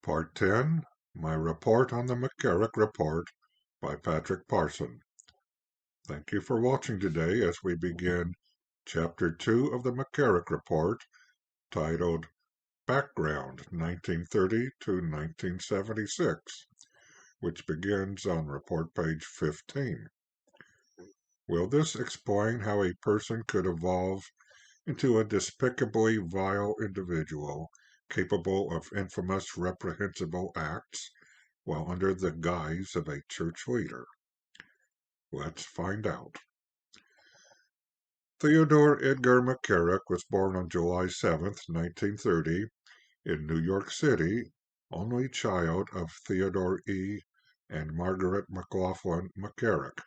Part 10, My Report on the McCarrick Report by Patrick Parson. Thank you for watching today as we begin Chapter 2 of the McCarrick Report, titled Background 1930 to 1976, which begins on report page 15. Will this explain how a person could evolve into a despicably vile individual capable of infamous, reprehensible acts while under the guise of a church leader? Let's find out. Theodore Edgar McCarrick was born on July 7, 1930, in New York City, only child of Theodore E. and Margaret McLaughlin McCarrick.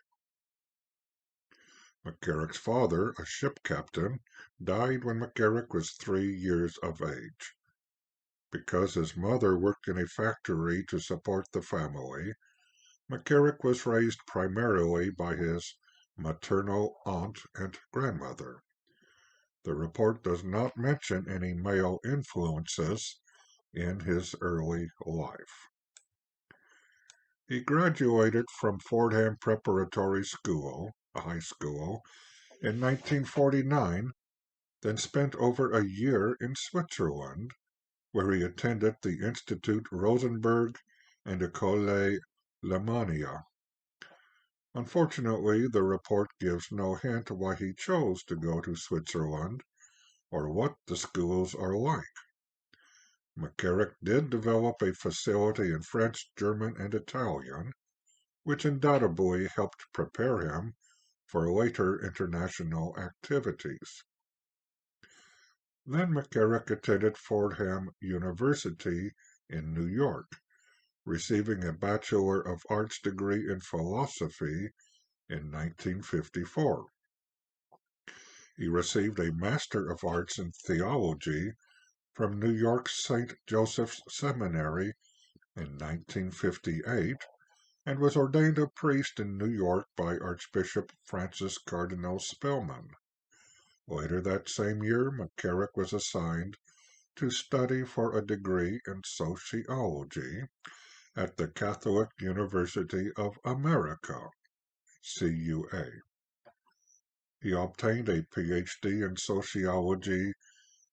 McCarrick's father, a ship captain, died when McCarrick was 3 years of age. Because his mother worked in a factory to support the family, McCarrick was raised primarily by his maternal aunt and grandmother. The report does not mention any male influences in his early life. He graduated from Fordham Preparatory School, a high school, in 1949, then spent over a year in Switzerland, where he attended the Institut Rosenberg and École Lemania. Unfortunately, the report gives no hint why he chose to go to Switzerland or what the schools are like. McCarrick did develop a facility in French, German, and Italian, which undoubtedly helped prepare him for later international activities. Then McCarrick attended Fordham University in New York, receiving a Bachelor of Arts degree in philosophy in 1954. He received a Master of Arts in theology from New York's St. Joseph's Seminary in 1958 and was ordained a priest in New York by Archbishop Francis Cardinal Spellman. Later that same year, McCarrick was assigned to study for a degree in sociology at the Catholic University of America, CUA. He obtained a Ph.D. in sociology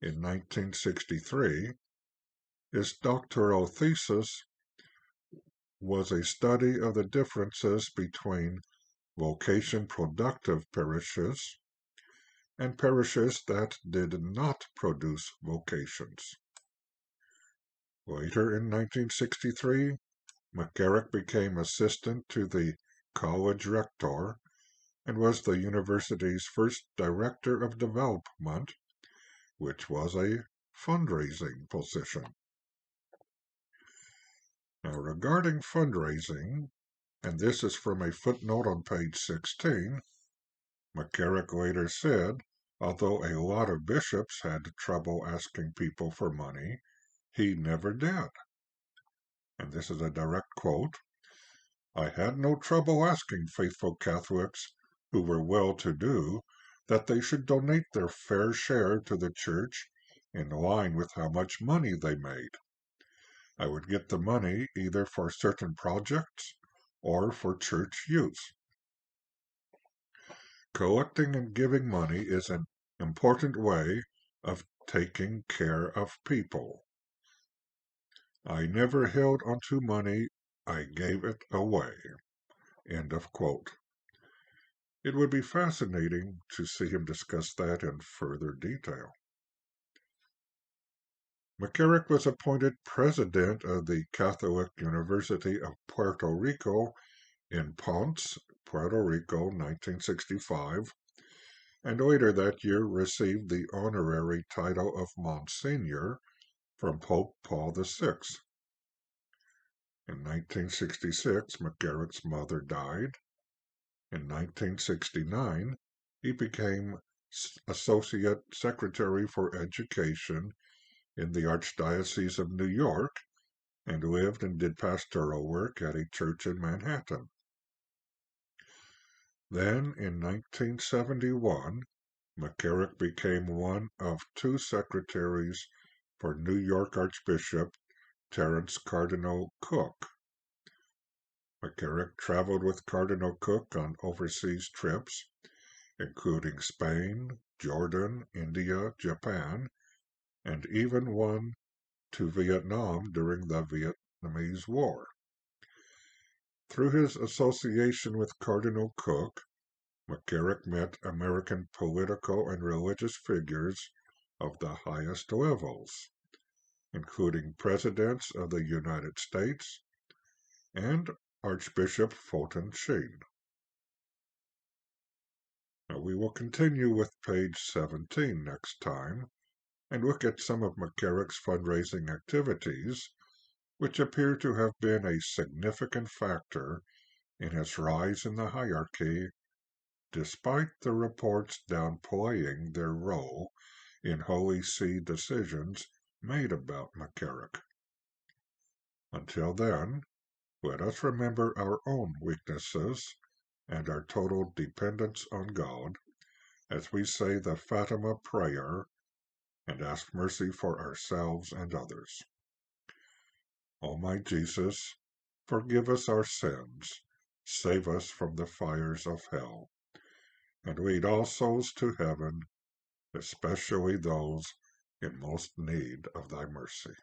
in 1963. His doctoral thesis was a study of the differences between vocation-productive parishes and parishes that did not produce vocations. Later in 1963, McCarrick became assistant to the college rector and was the university's first director of development, which was a fundraising position. Now, regarding fundraising, and this is from a footnote on page 16, McCarrick later said, although a lot of bishops had trouble asking people for money, he never did. And this is a direct quote, "I had no trouble asking faithful Catholics who were well-to-do that they should donate their fair share to the church in line with how much money they made. I would get the money either for certain projects or for church use." Collecting and giving money is an important way of taking care of people. I never held onto money, I gave it away. End of quote. It would be fascinating to see him discuss that in further detail. McCarrick was appointed president of the Catholic University of Puerto Rico in Ponce, Puerto Rico, 1965, and later that year received the honorary title of Monsignor from Pope Paul VI. In 1966, McCarrick's mother died. In 1969, he became Associate Secretary for Education in the Archdiocese of New York and lived and did pastoral work at a church in Manhattan. Then, in 1971, McCarrick became one of two secretaries for New York Archbishop Terence Cardinal Cooke. McCarrick traveled with Cardinal Cooke on overseas trips, including Spain, Jordan, India, Japan, and even one to Vietnam during the Vietnamese War. Through his association with Cardinal Cooke, McCarrick met American political and religious figures of the highest levels, including presidents of the United States and Archbishop Fulton Sheen. Now we will continue with page 17 next time and look at some of McCarrick's fundraising activities, which appear to have been a significant factor in his rise in the hierarchy, despite the reports downplaying their role in Holy See decisions made about McCarrick. Until then, let us remember our own weaknesses and our total dependence on God as we say the Fatima prayer and ask mercy for ourselves and others. O my Jesus, forgive us our sins, save us from the fires of hell, and lead all souls to heaven, especially those in most need of thy mercy.